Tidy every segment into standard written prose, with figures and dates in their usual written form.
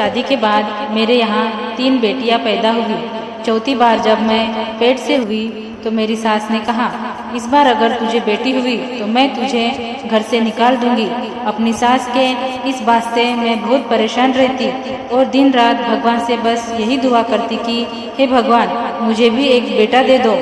शादी के बाद मेरे यहाँ 3 बेटियां पैदा हुई। चौथी बार जब मैं पेट से हुई तो मेरी सास ने कहा, इस बार अगर तुझे बेटी हुई तो मैं तुझे घर से निकाल दूंगी। अपनी सास के इस बात से मैं बहुत परेशान रहती और दिन रात भगवान से बस यही दुआ करती कि हे भगवान, मुझे भी एक बेटा दे दो।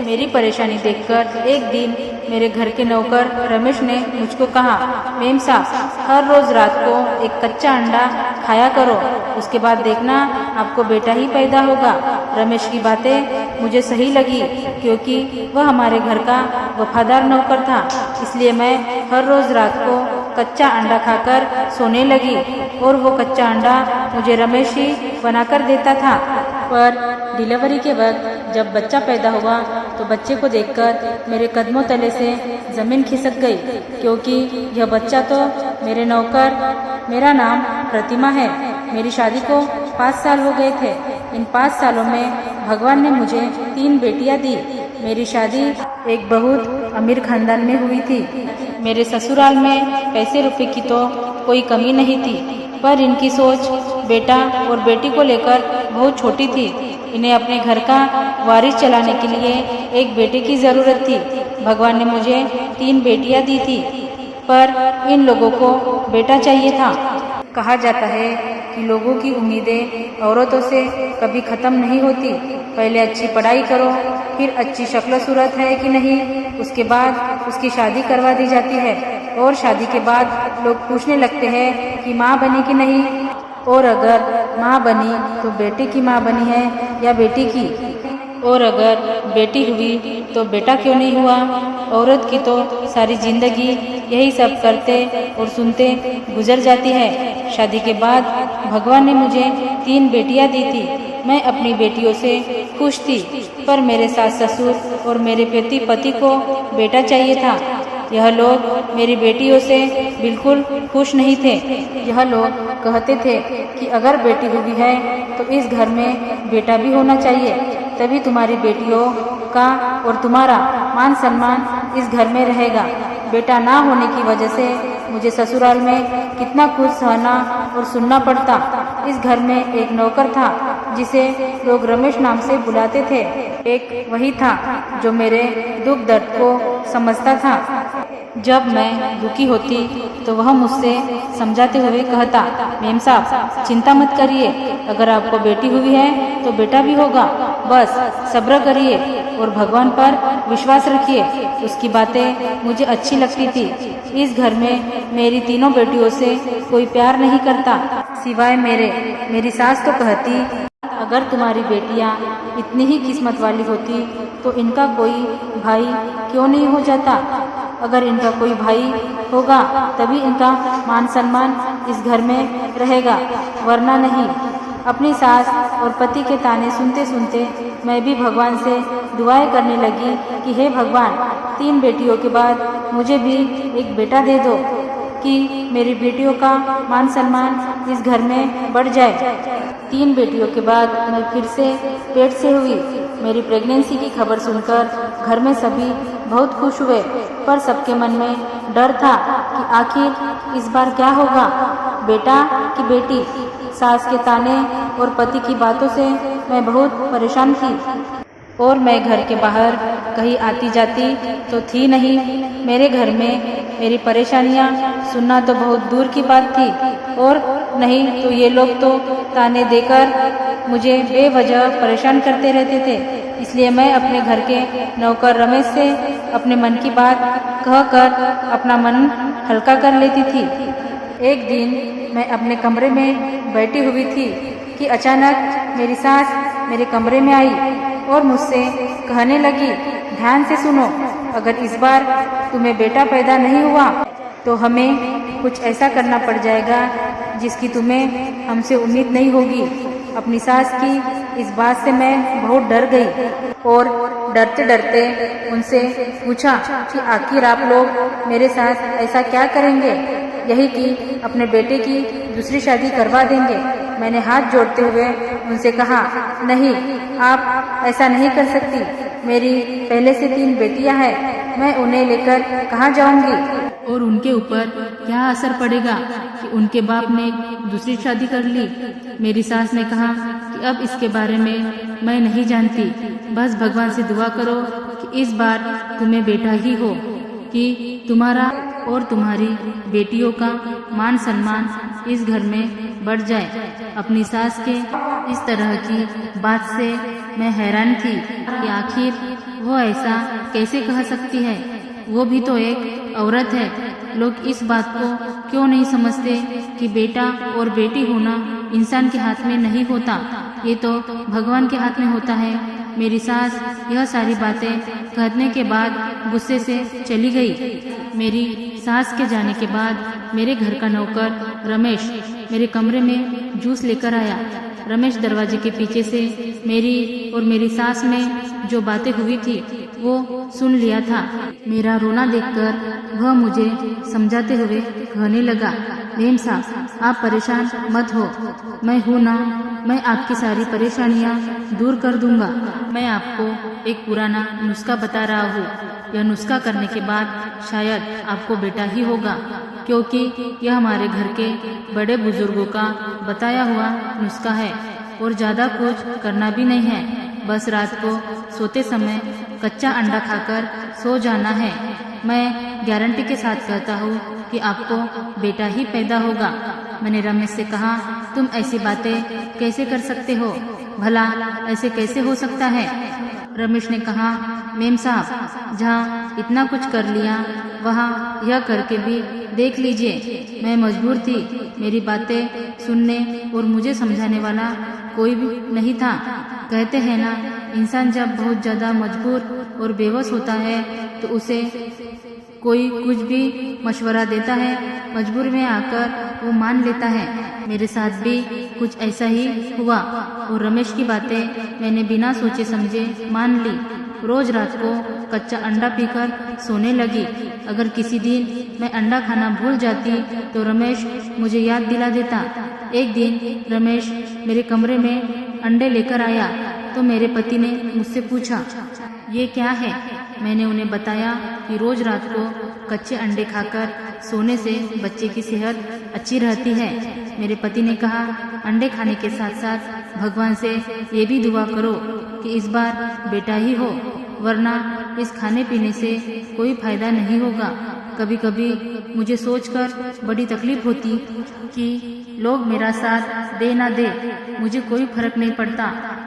मेरी परेशानी देखकर एक दिन मेरे घर के नौकर रमेश ने मुझको कहा, मेम साहब, हर रोज रात को एक कच्चा अंडा खाया करो, उसके बाद देखना आपको बेटा ही पैदा होगा। रमेश की बातें मुझे सही लगी क्योंकि वह हमारे घर का वफादार नौकर था, इसलिए मैं हर रोज रात को कच्चा अंडा खाकर सोने लगी और वो कच्चा अंडा मुझे रमेश ही बनाकर देता था। पर डिलीवरी के वक्त जब बच्चा पैदा हुआ तो बच्चे को देखकर मेरे कदमों तले से जमीन खिसक गई क्योंकि यह बच्चा तो मेरे नौकर, मेरा नाम प्रतिमा है। मेरी शादी को 5 साल हो गए थे। इन 5 सालों में भगवान ने मुझे 3 बेटियां दी। मेरी शादी एक बहुत अमीर खानदान में हुई थी। मेरे ससुराल में पैसे रुपए की तो कोई कमी नहीं थी, पर इनकी सोच बेटा और बेटी को लेकर बहुत छोटी थी। इन्हें अपने घर का वारिस चलाने के लिए एक बेटे की जरूरत थी। भगवान ने मुझे 3 बेटियां दी थी, पर इन लोगों को बेटा चाहिए था। कहा जाता है कि लोगों की उम्मीदें औरतों से कभी खत्म नहीं होती। पहले अच्छी पढ़ाई करो, फिर अच्छी शक्ल सूरत है कि नहीं, उसके बाद उसकी शादी करवा दी जाती है और शादी के बाद लोग पूछने लगते हैं कि माँ बनी कि नहीं, और अगर माँ बनी तो बेटे की माँ बनी है या बेटी की, और अगर बेटी हुई तो बेटा क्यों नहीं हुआ। औरत की तो सारी जिंदगी यही सब करते और सुनते गुजर जाती है। शादी के बाद भगवान ने मुझे 3 बेटियां दी थी। मैं अपनी बेटियों से खुश थी, पर मेरे सास ससुर और मेरे पति को बेटा चाहिए था। यह लोग मेरी बेटियों से बिल्कुल खुश नहीं थे। यह लोग कहते थे कि अगर बेटी हुई है तो इस घर में बेटा भी होना चाहिए, तभी तुम्हारी बेटियों का और तुम्हारा मान सम्मान इस घर में रहेगा। बेटा ना होने की वजह से मुझे ससुराल में कितना कुछ सहना और सुनना पड़ता। इस घर में एक नौकर था जिसे लोग रमेश नाम से बुलाते थे। एक वही था जो मेरे दुख दर्द को समझता था। जब मैं दुखी होती तो वह मुझसे समझाते हुए कहता, मेम साहब, चिंता मत करिए, अगर आपको बेटी हुई है तो बेटा भी होगा, बस सब्र करिए और भगवान पर विश्वास रखिए। उसकी बातें मुझे अच्छी लगती थी। इस घर में मेरी 3 बेटियों से कोई प्यार नहीं करता सिवाय मेरी सास तो कहती, अगर तुम्हारी बेटियां इतनी ही किस्मत वाली होती तो इनका कोई भाई क्यों नहीं हो जाता। अगर इनका कोई भाई होगा तभी इनका मान सम्मान इस घर में रहेगा, वरना नहीं। अपनी सास और पति के ताने सुनते सुनते मैं भी भगवान से दुआएं करने लगी कि हे भगवान, 3 बेटियों के बाद मुझे भी एक बेटा दे दो कि मेरी बेटियों का मान सम्मान इस घर में बढ़ जाए। 3 बेटियों के बाद मैं फिर से पेट से हुई। मेरी प्रेगनेंसी की खबर सुनकर घर में सभी बहुत खुश हुए, पर सबके मन में डर था कि आखिर इस बार क्या होगा, बेटा कि बेटी। सास के ताने और पति की बातों से मैं बहुत परेशान थी और मैं घर के बाहर कहीं आती जाती तो थी नहीं। मेरे घर में मेरी परेशानियां सुनना तो बहुत दूर की बात थी, और नहीं तो ये लोग तो ताने देकर मुझे बेवजह परेशान करते रहते थे। इसलिए मैं अपने घर के नौकर रमेश से अपने मन की बात कहकर अपना मन हल्का कर लेती थी। एक दिन मैं अपने कमरे में बैठी हुई थी कि अचानक मेरी सास मेरे कमरे में आई और मुझसे कहने लगी, ध्यान से सुनो, अगर इस बार तुम्हें बेटा पैदा नहीं हुआ तो हमें कुछ ऐसा करना पड़ जाएगा जिसकी तुम्हें हमसे उम्मीद नहीं होगी। अपनी सास की इस बात से मैं बहुत डर गई और डरते डरते उनसे पूछा कि आखिर आप लोग मेरे साथ ऐसा क्या करेंगे, यही कि अपने बेटे की दूसरी शादी करवा देंगे। मैंने हाथ जोड़ते हुए उनसे कहा, नहीं, आप ऐसा नहीं कर सकती। मेरी पहले से 3 बेटियां हैं, मैं उन्हें लेकर कहाँ जाऊंगी। और उनके ऊपर क्या असर पड़ेगा कि उनके बाप ने दूसरी शादी कर ली। मेरी सास ने कहा कि अब इसके बारे में मैं नहीं जानती, बस भगवान से दुआ करो कि इस बार तुम्हें बेटा ही हो, कि तुम्हारा और तुम्हारी बेटियों का मान सम्मान इस घर में बढ़ जाए। अपनी सास के इस तरह की बात से मैं हैरान थी कि आखिर वो ऐसा कैसे कह सकती है। वो भी तो एक औरत है। लोग इस बात को क्यों नहीं समझते कि बेटा और बेटी होना इंसान के हाथ में नहीं होता, ये तो भगवान के हाथ में होता है। मेरी सास यह सारी बातें कहने के बाद गुस्से से चली गई। मेरी सास के जाने के बाद मेरे घर का नौकर रमेश मेरे कमरे में जूस लेकर आया। रमेश दरवाजे के पीछे से मेरी और मेरी सास में जो बातें हुई थी वो सुन लिया था। मेरा रोना देखकर वह मुझे समझाते हुए कहने लगा, मेम साहब आप परेशान मत हो, मैं हूँ ना, मैं आपकी सारी परेशानियाँ दूर कर दूंगा। मैं आपको एक पुराना नुस्खा बता रहा हूँ। यह नुस्खा करने के बाद शायद आपको बेटा ही होगा, क्योंकि यह हमारे घर के बड़े बुजुर्गों का बताया हुआ नुस्खा है और ज्यादा कुछ करना भी नहीं है। बस रात को सोते समय कच्चा अंडा खाकर सो जाना है। मैं गारंटी के साथ कहता हूँ कि आपको बेटा ही पैदा होगा। मैंने रमेश से कहा, तुम ऐसी बातें कैसे कर सकते हो, भला ऐसे कैसे हो सकता है। रमेश ने कहा, मेम साहब जहाँ इतना कुछ कर लिया वहाँ यह करके भी देख लीजिए। मैं मजबूर थी, मेरी बातें सुनने और मुझे समझाने वाला कोई भी नहीं था। कहते हैं ना, इंसान जब बहुत ज्यादा मजबूर और बेबस होता है तो उसे कोई कुछ भी मशवरा देता है, मजबूर में आकर वो मान लेता है। मेरे साथ भी कुछ ऐसा ही हुआ और रमेश की बातें मैंने बिना सोचे समझे मान ली। रोज रात को कच्चा अंडा पीकर सोने लगी। अगर किसी दिन मैं अंडा खाना भूल जाती तो रमेश मुझे याद दिला देता। एक दिन रमेश मेरे कमरे में अंडे लेकर आया तो मेरे पति ने मुझसे पूछा, ये क्या है। मैंने उन्हें बताया कि रोज रात को कच्चे अंडे खाकर सोने से बच्चे की सेहत अच्छी रहती है। मेरे पति ने कहा, अंडे खाने के साथ साथ भगवान से ये भी दुआ करो कि इस बार बेटा ही हो, वरना इस खाने पीने से कोई फायदा नहीं होगा। कभी कभी मुझे सोचकर बड़ी तकलीफ होती कि लोग मेरा साथ दे ना दे, मुझे कोई फर्क नहीं पड़ता,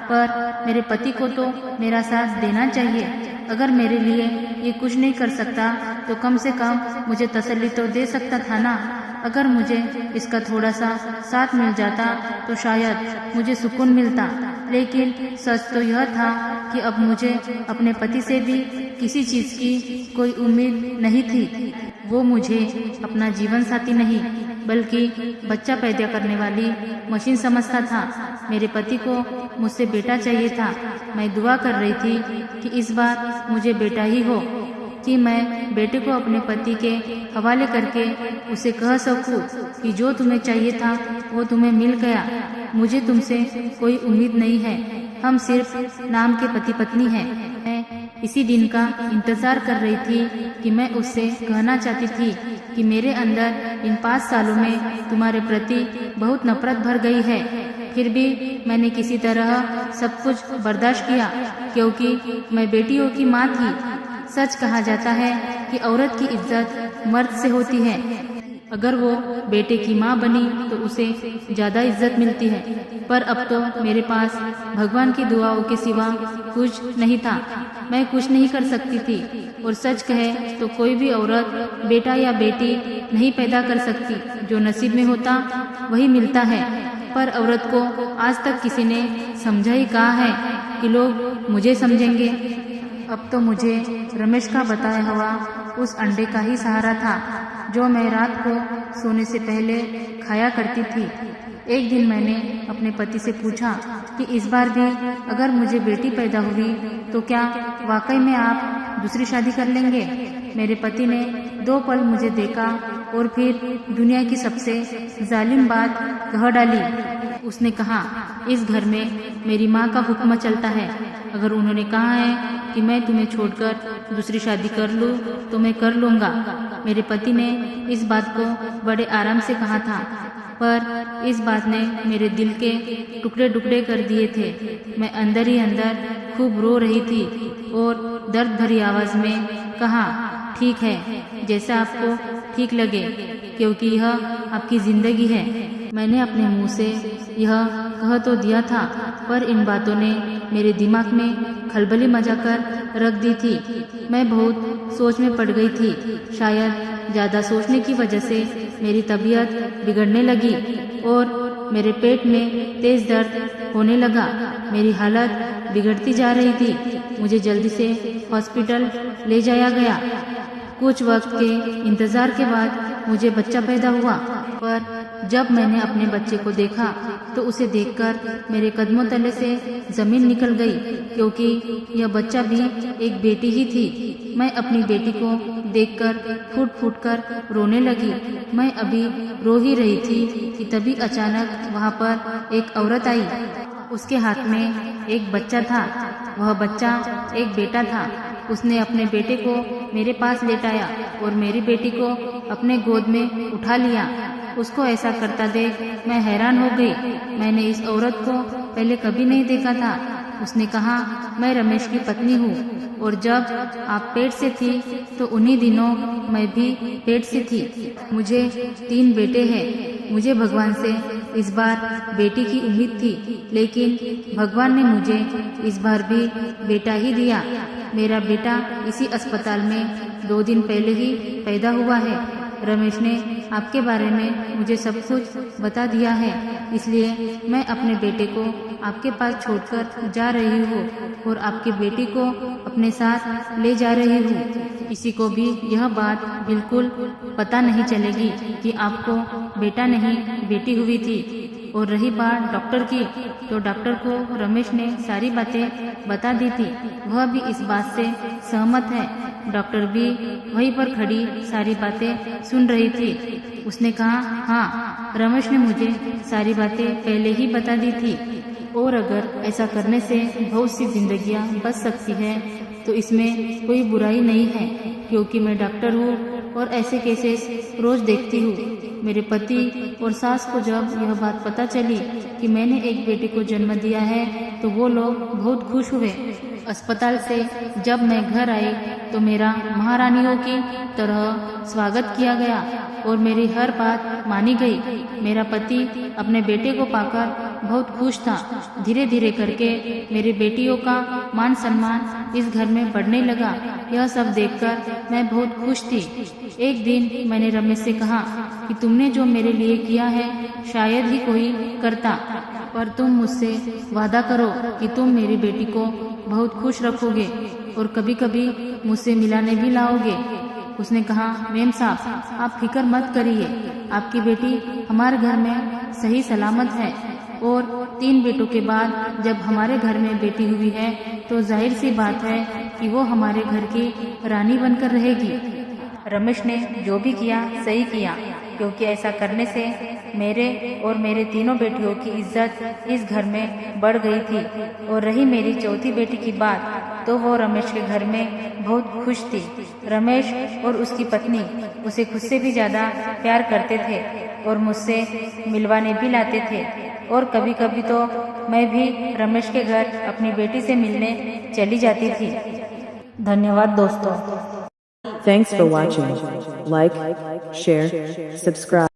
पर मेरे पति को तो मेरा साथ देना चाहिए। अगर मेरे लिए ये कुछ नहीं कर सकता तो कम से कम मुझे तसल्ली तो दे सकता था ना। अगर मुझे इसका थोड़ा सा साथ मिल जाता तो शायद मुझे सुकून मिलता। लेकिन सच तो यह था कि अब मुझे अपने पति से भी किसी चीज की कोई उम्मीद नहीं थी। वो मुझे अपना जीवन साथी नहीं बल्कि बच्चा पैदा करने वाली मशीन समझता था। मेरे पति को मुझसे बेटा चाहिए था। मैं दुआ कर रही थी कि इस बार मुझे बेटा ही हो, कि मैं बेटे को अपने पति के हवाले करके उसे कह सकूं कि जो तुम्हें चाहिए था वो तुम्हें मिल गया। मुझे तुमसे कोई उम्मीद नहीं है, हम सिर्फ नाम के पति पत्नी हैं। मैं इसी दिन का इंतजार कर रही थी कि मैं उससे कहना चाहती थी कि मेरे अंदर इन 5 सालों में तुम्हारे प्रति बहुत नफरत भर गई है। फिर भी मैंने किसी तरह सब कुछ बर्दाश्त किया, क्योंकि मैं बेटियों की माँ थी। सच कहा जाता है कि औरत की इज्जत मर्द से होती है। अगर वो बेटे की माँ बनी तो उसे ज्यादा इज्जत मिलती है। पर अब तो मेरे पास भगवान की दुआओं के सिवा कुछ नहीं था। मैं कुछ नहीं कर सकती थी, और सच कहे तो कोई भी औरत बेटा या बेटी नहीं पैदा कर सकती। जो नसीब में होता वही मिलता है। पर औरत को आज तक किसी ने समझा ही कहा है कि लोग मुझे समझेंगे। अब तो मुझे रमेश का बताया हुआ उस अंडे का ही सहारा था जो मैं रात को सोने से पहले खाया करती थी। एक दिन मैंने अपने पति से पूछा कि इस बार भी अगर मुझे बेटी पैदा हुई तो क्या वाकई में आप दूसरी शादी कर लेंगे। मेरे पति ने 2 पल मुझे देखा और फिर दुनिया की सबसे जालिम बात कह डाली। उसने कहा, इस घर में मेरी माँ का हुक्म चलता है। अगर उन्होंने कहा है कि मैं तुम्हें छोड़कर दूसरी शादी कर लूँ तो मैं कर लूँगा। मेरे पति ने इस बात को बड़े आराम से कहा था, पर इस बात ने मेरे दिल के टुकड़े टुकड़े कर दिए थे। मैं अंदर ही अंदर खूब रो रही थी और दर्द भरी आवाज में कहा, ठीक है, जैसा आपको ठीक लगे, क्योंकि यह आपकी जिंदगी है। मैंने अपने मुंह से यह कह तो दिया था, पर इन बातों ने मेरे दिमाग में खलबली मचा कर रख दी थी। मैं बहुत सोच में पड़ गई थी। शायद ज़्यादा सोचने की वजह से मेरी तबीयत बिगड़ने लगी और मेरे पेट में तेज दर्द होने लगा। मेरी हालत बिगड़ती जा रही थी। मुझे जल्दी से हॉस्पिटल ले जाया गया। कुछ वक्त के इंतजार के बाद मुझे बच्चा पैदा हुआ, पर जब मैंने अपने बच्चे को देखा तो उसे देखकर मेरे कदमों तले से जमीन निकल गई, क्योंकि यह बच्चा भी एक बेटी ही थी। मैं अपनी बेटी को देखकर फूट फूट कर रोने लगी। मैं अभी रो ही रही थी कि तभी अचानक वहाँ पर एक औरत आई। उसके हाथ में एक बच्चा था। वह बच्चा एक बेटा था। उसने अपने बेटे को मेरे पास लेटाया और मेरी बेटी को अपने गोद में उठा लिया। उसको ऐसा करता देख मैं हैरान हो गई। मैंने इस औरत को पहले कभी नहीं देखा था। उसने कहा, मैं रमेश की पत्नी हूँ और जब आप पेट से थी तो उन्हीं दिनों मैं भी पेट से थी। मुझे 3 बेटे हैं। मुझे भगवान से इस बार बेटी की उम्मीद थी, लेकिन भगवान ने मुझे इस बार भी बेटा ही दिया। मेरा बेटा इसी अस्पताल में 2 दिन पहले ही पैदा हुआ है। रमेश ने आपके बारे में मुझे सब कुछ बता दिया है, इसलिए मैं अपने बेटे को आपके पास छोड़कर जा रही हूँ और आपकी बेटी को अपने साथ ले जा रही हूँ। किसी को भी यह बात बिल्कुल पता नहीं चलेगी कि आपको बेटा नहीं बेटी हुई थी। और रही बात डॉक्टर की, तो डॉक्टर को रमेश ने सारी बातें बता दी थी। वह भी इस बात से सहमत है। डॉक्टर भी वहीं पर खड़ी सारी बातें सुन रही थी। उसने कहा, हाँ, रमेश ने मुझे सारी बातें पहले ही बता दी थी और अगर ऐसा करने से बहुत सी जिंदगियां बच सकती है तो इसमें कोई बुराई नहीं है, क्योंकि मैं डॉक्टर हूँ और ऐसे केसेस रोज देखती हूँ। मेरे पति और सास को जब यह बात पता चली कि मैंने एक बेटे को जन्म दिया है तो वो लोग बहुत खुश हुए। अस्पताल से जब मैं घर आई तो मेरा महारानियों की तरह स्वागत किया गया और मेरी हर बात मानी गई। मेरा पति अपने बेटे को पाकर बहुत खुश था। धीरे धीरे करके मेरी बेटियों का मान सम्मान इस घर में बढ़ने लगा। यह सब देखकर मैं बहुत खुश थी। एक दिन मैंने रमेश से कहा कि तुमने जो मेरे लिए किया है शायद ही कोई करता, पर तुम मुझसे वादा करो कि तुम मेरी बेटी को बहुत खुश रखोगे और कभी कभी मुझसे मिलाने भी लाओगे। उसने कहा, मेम साहब, आप फिक्र मत करिए, आपकी बेटी हमारे घर में सही सलामत है और 3 बेटों के बाद जब हमारे घर में बेटी हुई है तो जाहिर सी बात है कि वो हमारे घर की रानी बनकर रहेगी। रमेश ने जो भी किया सही किया, क्योंकि ऐसा करने से मेरे और मेरे 3 बेटियों की इज्जत इस घर में बढ़ गई थी। और रही मेरी चौथी बेटी की बात, तो वो रमेश के घर में बहुत खुश थी। रमेश और उसकी पत्नी उसे खुद से भी ज्यादा प्यार करते थे और मुझसे मिलवाने भी लाते थे। और कभी कभी तो मैं भी रमेश के घर अपनी बेटी से मिलने चली जाती थी। धन्यवाद दोस्तों। Thanks for watching. Like, share, subscribe.